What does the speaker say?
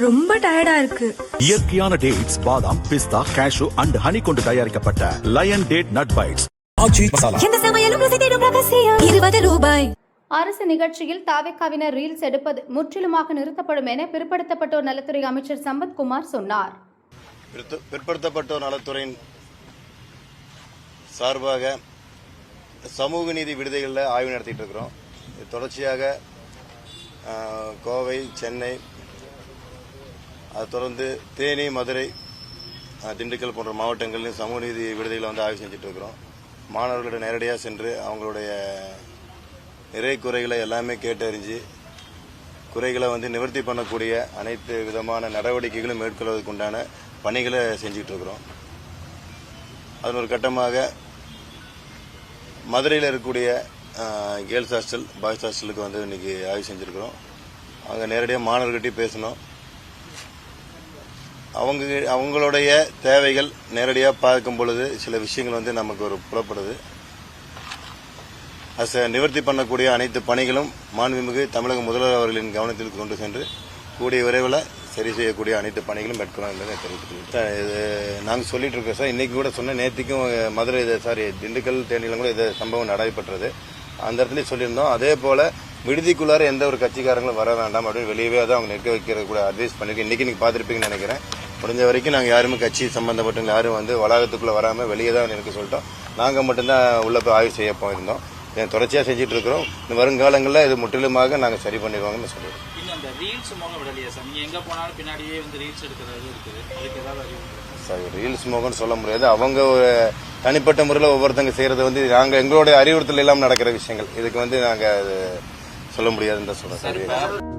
ரொம்ப டயர்டா இருக்கு. இயற்கையான டேட்ஸ், பாதாம், பிஸ்தா, கேஷு அண்ட் ஹனி கொண்டு தயாரிக்கப்பட்ட லயன் டேட் நட் பைட்ஸ். எந்த சமையலும் ருசி தேடும் ரகசியம். 20 ரூபாய். அரசு நிகழ்ச்சியில் தாவேக்காவினர் ரீல்ஸ் எடுப்பது முற்றிலுமாக நிறுத்தப்படும் என பிற்படுத்தப்பட்டோர் நலத்துறை அமைச்சர் சம்பத்குமார் சொன்னார். பிற்படுத்தப்பட்டோர் நலத்துறையின் சார்பாக சமூக நீதி விடுதிகளில் ஆய்வு நடத்திட்டு இருக்கிறோம். தொடர்ச்சியாக கோவை, சென்னை, அதை தொடர்ந்து தேனி, மதுரை, திண்டுக்கல் போன்ற மாவட்டங்களிலும் சமூக நீதி விடுதிகளை ஆய்வு செஞ்சுட்டு இருக்கிறோம். மாணவர்களிடம் நேரடியாக சென்று அவங்களுடைய நிறை குறைகளை எல்லாமே கேட்டறிஞ்சு குறைகளை நிவர்த்தி பண்ணக்கூடிய அனைத்து விதமான நடவடிக்கைகளும் மேற்கொள்வதற்கு உண்டான பணிகளை செஞ்சுட்டு இருக்கிறோம். அதன் ஒரு கட்டமாக மதுரையில் இருக்கக்கூடிய கேர்ள்ஸ் ஹாஸ்டல், பாய்ஸ் ஹாஸ்டலுக்கு இன்னைக்கு ஆய்வு செஞ்சுருக்கிறோம். அங்கே நேரடியாக மாணவர்கிட்டையும் பேசணும். அவங்களுடைய தேவைகள் நேரடியாக பார்க்கும் பொழுது சில விஷயங்கள் நமக்கு ஒரு புலப்படுது. அதை நிவர்த்தி பண்ணக்கூடிய அனைத்து பணிகளும் மாண்புமிகு தமிழக முதல்வர் அவர்களின் கவனத்திற்கு கொண்டு சென்று கூடிய விரைவில் சரி செய்யக்கூடிய அனைத்து பணிகளும் மேற்கொள்ளும் என்பதை தெரிவித்துக்கொள்கிறேன். இது நாங்கள் சொல்லிட்டு இருக்கோம் சார். இன்னைக்கு கூட சொன்ன, நேற்றுக்கும் மதுரை திண்டுக்கல், தேனியிலும் கூட இது சம்பவம் நடைபெற்றது. அந்த இடத்துல சொல்லியிருந்தோம். அதே போல விடுதிக்குள்ளார எந்த ஒரு கட்சிக்காரங்களும் வர வேண்டாம் அப்படின்னு வெளியவே தான் அவங்க நிற்க வைக்கிற கூட அட்வைஸ் பண்ணிருக்கோம். இன்னைக்கு நீங்க பார்த்துருப்பீங்கன்னு நினைக்கிறேன். முடிஞ்ச வரைக்கும் நாங்கள் யாருமே கட்சி சம்பந்தப்பட்ட யாரும் வளாகத்துக்குள்ள வராமல் வெளியே தான் இருக்க சொல்லிட்டோம். நாங்கள் மட்டும்தான் உள்ள போய் ஆய்வு செய்ய போயிருந்தோம். தொடர்ச்சியாக செஞ்சுட்டு இருக்கிறோம். இந்த வருங்காலங்களில் இது முற்றிலுமாக நாங்கள் சரி பண்ணிடுவாங்கன்னு சொல்லுவோம். சார், ரீல்ஸ் மோகம்னு சொல்ல முடியாது. அவங்க தனிப்பட்ட முறையில் ஒவ்வொருத்தங்க செய்யறது நாங்கள் எங்களுடைய அறிவுறுத்தல் இல்லாமல் நடக்கிற விஷயங்கள். இதுக்கு நாங்கள் சொல்ல முடியாதுன்னு தான் சொல்றோம்.